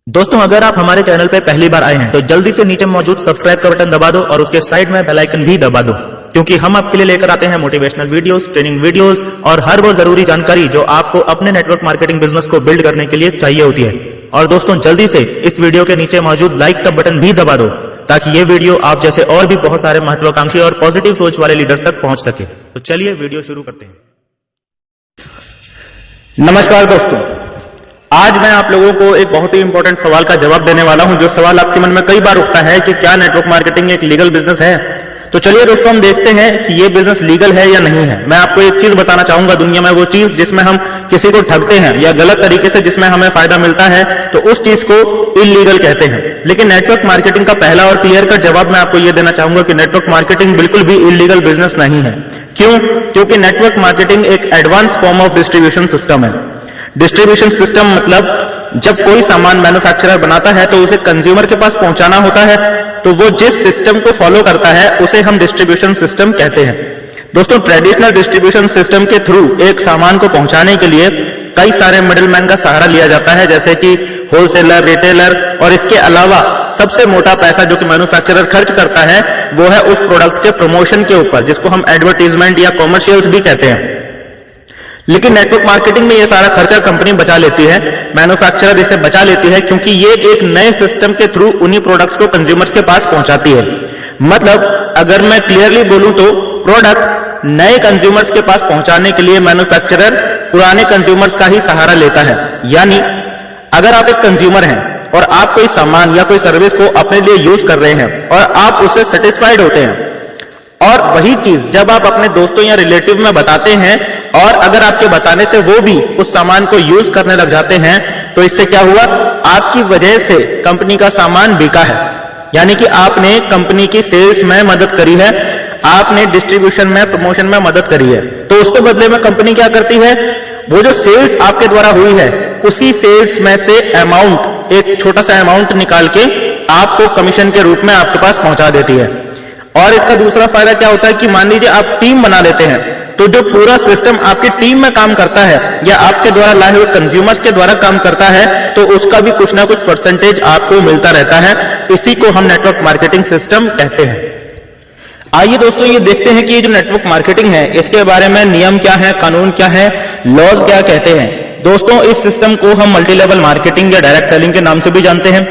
दोस्तों, अगर आप हमारे चैनल पर पहली बार आए हैं तो जल्दी से नीचे मौजूद सब्सक्राइब का बटन दबा दो और उसके साइड में बेल आइकन भी दबा दो, क्योंकि हम आपके लिए लेकर आते हैं मोटिवेशनल वीडियोस, ट्रेनिंग वीडियोस और हर वो जरूरी जानकारी जो आपको अपने नेटवर्क मार्केटिंग बिजनेस को बिल्ड करने के लिए चाहिए होती है। और दोस्तों, जल्दी से इस वीडियो के नीचे मौजूद लाइक का बटन भी दबा दो ताकि ये वीडियो आप जैसे और भी बहुत सारे महत्वाकांक्षी और पॉजिटिव सोच वाले लीडर्स तक पहुंच सके। तो चलिए वीडियो शुरू करते हैं। नमस्कार दोस्तों, आज मैं आप लोगों को एक बहुत ही इंपॉर्टेंट सवाल का जवाब देने वाला हूं, जो सवाल आपके मन में कई बार उठता है कि क्या नेटवर्क मार्केटिंग एक लीगल बिजनेस है। तो चलिए दोस्तों, हम देखते हैं कि ये बिजनेस लीगल है या नहीं है। मैं आपको एक चीज बताना चाहूंगा, दुनिया में वो चीज जिसमें हम किसी को ठगते हैं या गलत तरीके से जिसमें हमें फायदा मिलता है, तो उस चीज को इलीगल कहते हैं। लेकिन नेटवर्क मार्केटिंग का पहला और क्लियर कट जवाब मैं आपको ये देना चाहूंगा कि नेटवर्क मार्केटिंग बिल्कुल भी इलीगल बिजनेस नहीं है। क्यों? क्योंकि नेटवर्क मार्केटिंग एक advance form of distribution system है। डिस्ट्रीब्यूशन सिस्टम मतलब जब कोई सामान मैन्युफैक्चरर बनाता है तो उसे कंज्यूमर के पास पहुंचाना होता है, तो वो जिस सिस्टम को फॉलो करता है उसे हम डिस्ट्रीब्यूशन सिस्टम कहते हैं। दोस्तों, ट्रेडिशनल डिस्ट्रीब्यूशन सिस्टम के थ्रू एक सामान को पहुंचाने के लिए कई सारे मिडिलमैन का सहारा लिया जाता है, जैसे कि होलसेलर, रिटेलर, और इसके अलावा सबसे मोटा पैसा जो कि मैन्युफैक्चरर खर्च करता है वो है उस प्रोडक्ट के प्रमोशन के ऊपर, जिसको हम एडवर्टीजमेंट या कॉमर्शियल्स भी कहते हैं। लेकिन नेटवर्क मार्केटिंग में ये सारा खर्चा कंपनी बचा लेती है, मैन्युफैक्चरर इसे बचा लेती है, क्योंकि ये एक नए सिस्टम के थ्रू उन्हीं प्रोडक्ट्स को कंज्यूमर्स के पास पहुंचाती है। मतलब अगर मैं क्लियरली बोलूं तो प्रोडक्ट नए कंज्यूमर्स के पास पहुंचाने के लिए मैन्युफैक्चरर पुराने कंज्यूमर्स का ही सहारा लेता है। यानी अगर आप एक कंज्यूमर हैं और आप कोई सामान या कोई सर्विस को अपने लिए यूज कर रहे हैं और आप उससे सेटिस्फाइड होते हैं, और वही चीज जब आप अपने दोस्तों या रिलेटिव में बताते हैं और अगर आपके बताने से वो भी उस सामान को यूज करने लग जाते हैं, तो इससे क्या हुआ? आपकी वजह से कंपनी का सामान बिका है, यानी कि आपने कंपनी की सेल्स में मदद करी है, आपने डिस्ट्रीब्यूशन में, प्रमोशन में मदद करी है। तो उसके बदले में कंपनी क्या करती है? वो जो सेल्स आपके द्वारा हुई है उसी सेल्स में से अमाउंट, एक छोटा सा अमाउंट निकाल के आपको कमीशन के रूप में आपके पास पहुंचा देती है। और इसका दूसरा फायदा क्या होता है कि मान लीजिए आप टीम बना लेते हैं, तो जो पूरा सिस्टम आपकी टीम में काम करता है या आपके द्वारा लाए हुए कंज्यूमर्स के द्वारा काम करता है, तो उसका भी कुछ ना कुछ परसेंटेज आपको मिलता रहता है। इसी को हम नेटवर्क मार्केटिंग सिस्टम कहते हैं। आइए दोस्तों, ये देखते हैं कि ये जो नेटवर्क मार्केटिंग है इसके बारे में नियम क्या है, कानून क्या है, लॉज क्या कहते हैं। दोस्तों, इस सिस्टम को हम मल्टी लेवल मार्केटिंग या डायरेक्ट सेलिंग के नाम से भी जानते हैं।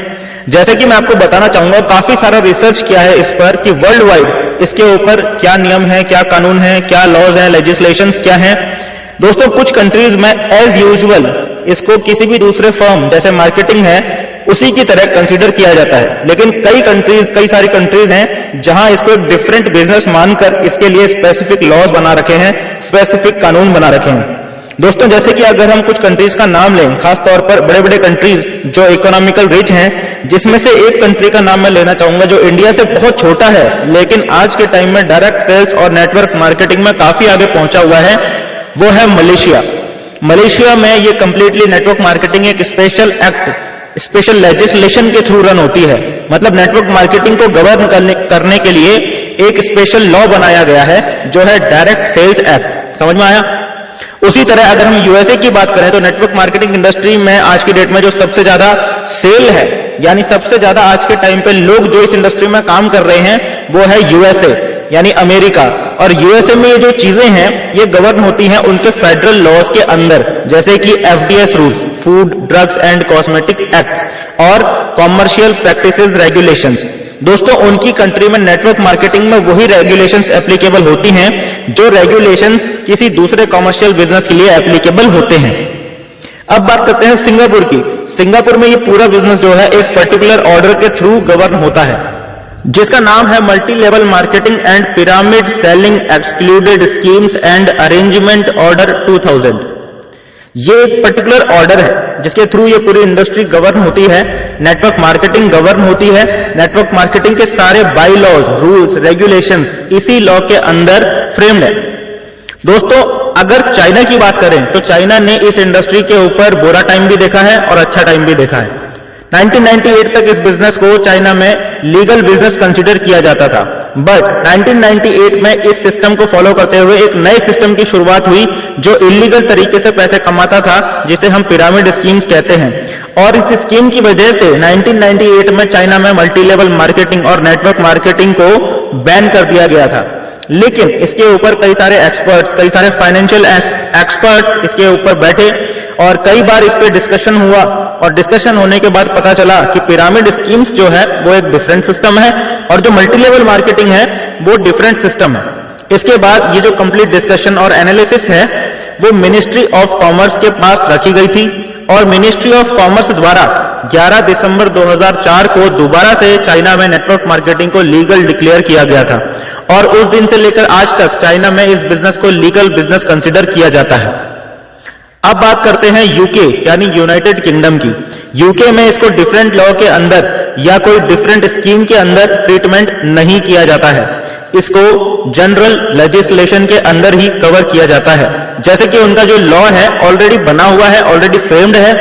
जैसे कि मैं आपको बताना चाहूंगा, काफी सारा रिसर्च किया है इस पर कि वर्ल्ड वाइड इसके ऊपर क्या नियम है, क्या कानून है, क्या लॉज है, लेजिस्लेशंस क्या है। दोस्तों, कुछ कंट्रीज में एज यूजुअल इसको किसी भी दूसरे फर्म जैसे मार्केटिंग है उसी की तरह कंसीडर किया जाता है, लेकिन कई सारी कंट्रीज हैं जहां इसको एक डिफरेंट बिजनेस मानकर इसके लिए स्पेसिफिक लॉज बना रखे हैं, स्पेसिफिक कानून बना रखे हैं। दोस्तों, जैसे कि अगर हम कुछ कंट्रीज का नाम लें, खासतौर पर बड़े बड़े कंट्रीज जो इकोनॉमिकल रिच हैं, जिसमें से एक कंट्री का नाम मैं लेना चाहूंगा जो इंडिया से बहुत छोटा है लेकिन आज के टाइम में डायरेक्ट सेल्स और नेटवर्क मार्केटिंग में काफी आगे पहुंचा हुआ है, वो है मलेशिया। मलेशिया में ये कंप्लीटली नेटवर्क मार्केटिंग एक स्पेशल एक्ट, स्पेशल लेजिस्लेशन के थ्रू रन होती है। मतलब नेटवर्क मार्केटिंग को गवर्न करने के लिए एक स्पेशल लॉ बनाया गया है जो है डायरेक्ट सेल्स एक्ट। समझ में आया? उसी तरह अगर हम यूएसए की बात करें तो नेटवर्क मार्केटिंग इंडस्ट्री में आज की डेट में जो सबसे ज्यादा सेल है, यानी सबसे ज्यादा आज के टाइम पे लोग जो इस इंडस्ट्री में काम कर रहे हैं वो है यूएसए, यानी अमेरिका। और यूएसए में ये जो चीजें हैं ये गवर्न होती हैं उनके फेडरल लॉज के अंदर, जैसे कि FDS rules, food drugs and cosmetic act, और कॉमर्शियल प्रैक्टिसेस रेगुलेशंस। दोस्तों, उनकी कंट्री में नेटवर्क मार्केटिंग में वही रेगुलेशंस एप्लीकेबल होती हैं जो रेगुलेशंस किसी दूसरे कॉमर्शियल बिजनेस के लिए एप्लीकेबल होते हैं। अब बात करते हैं सिंगापुर की। सिंगापुर में ये पूरा बिजनेस जो है एक पर्टिकुलर ऑर्डर के थ्रू गवर्न होता है, जिसका नाम है multi level marketing and pyramid selling excluded schemes and arrangement order 2000। ये एक पर्टिकुलर ऑर्डर है जिसके थ्रू ये पूरी इंडस्ट्री गवर्न होती है, नेटवर्क मार्केटिंग गवर्न होती है। नेटवर्क मार्केटिंग के सारे बाई लॉज, रूल्स, रेगुलेशंस इसी लॉ के अंदर फ्रेम्ड है। दोस्तों, अगर चाइना की बात करें तो चाइना ने इस इंडस्ट्री के ऊपर बुरा टाइम भी देखा है और अच्छा टाइम भी देखा है। 1998 तक इस बिजनेस को चाइना में लीगल बिजनेस कंसीडर किया जाता था, बट 1998 में इस सिस्टम को फॉलो करते हुए एक नए सिस्टम की शुरुआत हुई जो इलीगल तरीके से पैसे कमाता था, जिसे हम पिरामिड स्कीम्स कहते हैं। और इस स्कीम की वजह से 1998 में चाइना में मल्टी लेवल मार्केटिंग और नेटवर्क मार्केटिंग को बैन कर दिया गया था। लेकिन इसके ऊपर कई सारे एक्सपर्ट्स, कई सारे फाइनेंशियल एक्सपर्ट्स इसके ऊपर बैठे और कई बार इस पे डिस्कशन हुआ, और डिस्कशन होने के बाद पता चला कि पिरामिड स्कीम्स जो है वो एक डिफरेंट सिस्टम है और जो मल्टी लेवल मार्केटिंग है वो डिफरेंट सिस्टम है। इसके बाद ये जो कंप्लीट डिस्कशन और एनालिसिस है वो मिनिस्ट्री ऑफ कॉमर्स के पास रखी गई थी और मिनिस्ट्री ऑफ कॉमर्स द्वारा 11 दिसंबर 2004 को दोबारा से चाइना में नेटवर्क मार्केटिंग को लीगल डिक्लेयर किया गया था और उस दिन से लेकर आज तक चाइना में इस बिजनेस को लीगल बिजनेस कंसिडर किया जाता है। अब बात करते हैं यूके यानी यूनाइटेड किंगडम की। यूके में इसको डिफरेंट लॉ के अंदर या कोई डिफरेंट स्कीम के अंदर ट्रीटमेंट नहीं किया जाता है, इसको जनरल लेजिस्लेशन के अंदर ही कवर किया जाता है। जैसे कि उनका जो लॉ है ऑलरेडी बना हुआ है, ऑलरेडी फ्रेम्ड है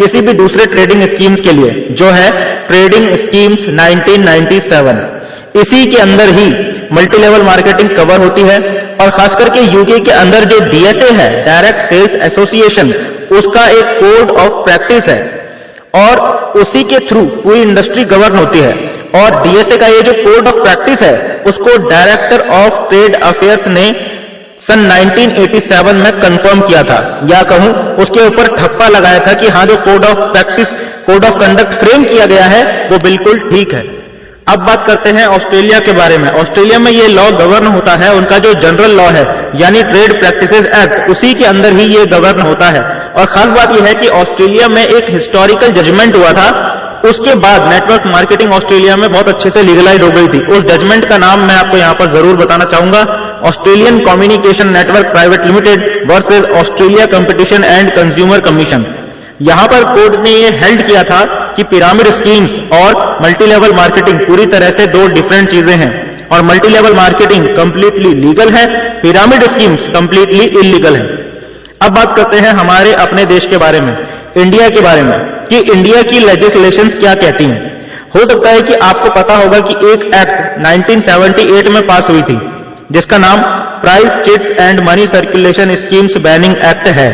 किसी भी दूसरे ट्रेडिंग स्कीम्स के लिए, जो है ट्रेडिंग स्कीम्स 1997। इसी के अंदर ही मल्टी लेवल मार्केटिंग कवर होती है और खास करके यूके के अंदर जो डीएसए है, डायरेक्ट सेल्स एसोसिएशन, उसका एक कोड ऑफ प्रैक्टिस है और उसी के थ्रू पूरी इंडस्ट्री गवर्न होती है। और डीएसए का ये जो कोड ऑफ प्रैक्टिस है उसको डायरेक्टर ऑफ ट्रेड अफेयर्स ने सन 1987 में कंफर्म किया था, या कहूं उसके ऊपर ठप्पा लगाया था कि हाँ जो code of practice, code of conduct frame किया गया है वो बिल्कुल ठीक है। अब बात करते हैं ऑस्ट्रेलिया के बारे में। ऑस्ट्रेलिया में ये लॉ गवर्न होता है, उनका जो जनरल लॉ है यानी ट्रेड प्रैक्टिसेस एक्ट, उसी के अंदर ही ये गवर्न होता है। और खास बात यह है कि ऑस्ट्रेलिया में एक हिस्टोरिकल जजमेंट हुआ था, उसके बाद नेटवर्क मार्केटिंग ऑस्ट्रेलिया में बहुत अच्छे से लीगलाइज हो गई थी। उस जजमेंट का नाम मैं आपको यहां पर जरूर बताना चाहूंगा, Australian communication network private limited versus Australia competition and consumer commission. यहां पर कोर्ट ने ये हेल्ड किया था कि पिरामिड स्कीम्स और मल्टी लेवल मार्केटिंग पूरी तरह से दो डिफरेंट चीजें हैं और multi level marketing completely legal है, पिरामिड स्कीम्स कंप्लीटली इलीगल है। अब बात करते हैं हमारे अपने देश के बारे में, इंडिया के बारे में, कि इंडिया की लेजिस्लेशंस क्या कहती हैं। हो सकता है कि आपको पता होगा कि एक एक्ट 1978 में पास हुई थी जिसका नाम price chits and money circulation schemes banning act है।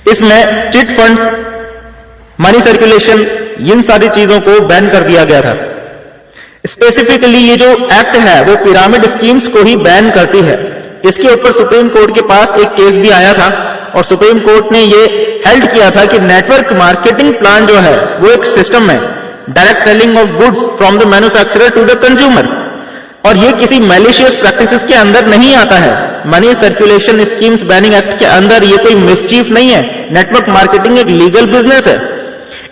इसमें चिट फंड्स, मनी सर्कुलेशन, इन सारी चीजों को बैन कर दिया गया था। स्पेसिफिकली ये जो एक्ट है वो पिरामिड स्कीम्स को ही बैन करती है। इसके ऊपर सुप्रीम कोर्ट के पास एक केस भी आया था और सुप्रीम कोर्ट ने ये हेल्ड किया था कि नेटवर्क मार्केटिंग प्लान जो है वो एक सिस्टम है, direct selling of goods from the manufacturer to the consumer, और ये किसी मैलिशियस प्रैक्टिसेस के अंदर नहीं आता है। Money circulation schemes banning act के अंदर ये कोई मिसचीफ नहीं है। नेटवर्क मार्केटिंग एक लीगल बिजनेस है।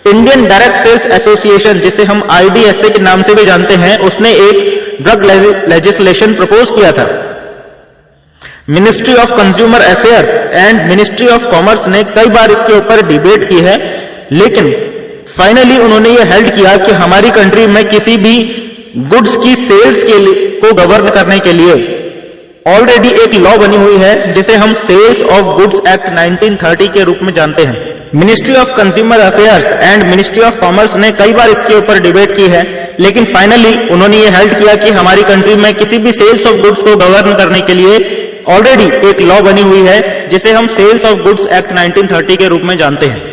इंडियन डायरेक्ट सेल्स एसोसिएशन, जिसे हम IDSA के नाम से भी जानते हैं, उसने एक ड्रग लेजिस्लेशन प्रपोज किया था। Ministry of consumer affairs and ministry of commerce ने कई बार इसके ऊपर डिबेट की है, लेकिन फाइनली उन्होंने ये हेल्ड किया कि हमारी कंट्री में किसी भी गुड्स की सेल्स के लिए को गवर्न करने के लिए ऑलरेडी एक लॉ बनी हुई है जिसे हम सेल्स ऑफ गुड्स एक्ट 1930 के रूप में जानते हैं। Ministry of consumer affairs and ministry of commerce ने कई बार इसके ऊपर डिबेट की है, लेकिन फाइनली उन्होंने ये हेल्ड किया कि हमारी कंट्री में किसी भी सेल्स ऑफ गुड्स को गवर्न करने के लिए ऑलरेडी एक लॉ बनी हुई है जिसे हम सेल्स ऑफ गुड्स एक्ट 1930 के रूप में जानते हैं।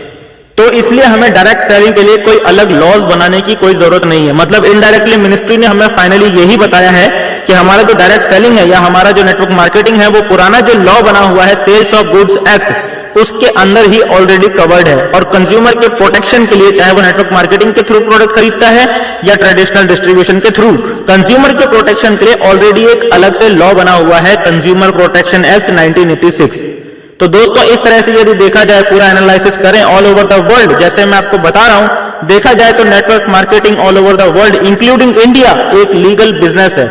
तो इसलिए हमें डायरेक्ट सेलिंग के लिए कोई अलग लॉज बनाने की कोई जरूरत नहीं है। मतलब इनडायरेक्टली मिनिस्ट्री ने हमें फाइनली यही बताया है कि हमारा जो डायरेक्ट सेलिंग है या हमारा जो नेटवर्क मार्केटिंग है वो पुराना जो लॉ बना हुआ है सेल्स ऑफ गुड्स एक्ट, उसके अंदर ही ऑलरेडी कवर्ड है। और कंज्यूमर के प्रोटेक्शन के लिए, चाहे वो नेटवर्क मार्केटिंग के थ्रू प्रोडक्ट खरीदता है या ट्रेडिशनल डिस्ट्रीब्यूशन के थ्रू, कंज्यूमर के प्रोटेक्शन के लिए ऑलरेडी एक अलग से लॉ बना हुआ है, कंज्यूमर प्रोटेक्शन एक्ट 1986। तो दोस्तों इस तरह से यदि देखा जाए, पूरा एनालिसिस करें ऑल ओवर द वर्ल्ड, जैसे मैं आपको बता रहा हूं, देखा जाए तो network marketing all over the world including India एक लीगल बिजनेस है।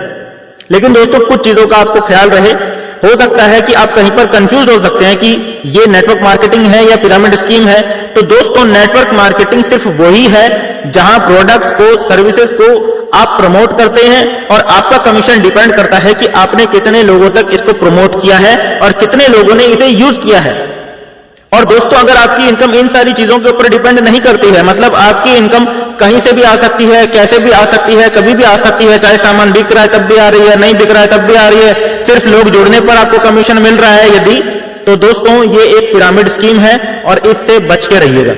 लेकिन दोस्तों कुछ चीजों का आपको ख्याल रहे, हो सकता है कि आप कहीं पर कंफ्यूज हो सकते हैं कि ये नेटवर्क मार्केटिंग है या पिरामिड स्कीम है। तो दोस्तों नेटवर्क मार्केटिंग सिर्फ वही है जहां प्रोडक्ट्स को, सर्विसेज को आप प्रमोट करते हैं और आपका कमीशन डिपेंड करता है कि आपने कितने लोगों तक इसको प्रमोट किया है और कितने लोगों ने इसे यूज किया है। और दोस्तों अगर आपकी इनकम इन सारी चीजों के ऊपर डिपेंड नहीं करती है, मतलब आपकी इनकम कहीं से भी आ सकती है, कैसे भी आ सकती है, कभी भी आ सकती है, चाहे सामान बिक रहा है तब भी आ रही है, नहीं बिक रहा है तब भी आ रही है, सिर्फ लोग जुड़ने पर आपको कमीशन मिल रहा है यदि, तो दोस्तों ये एक पिरामिड स्कीम है और इससे बच के रहिएगा।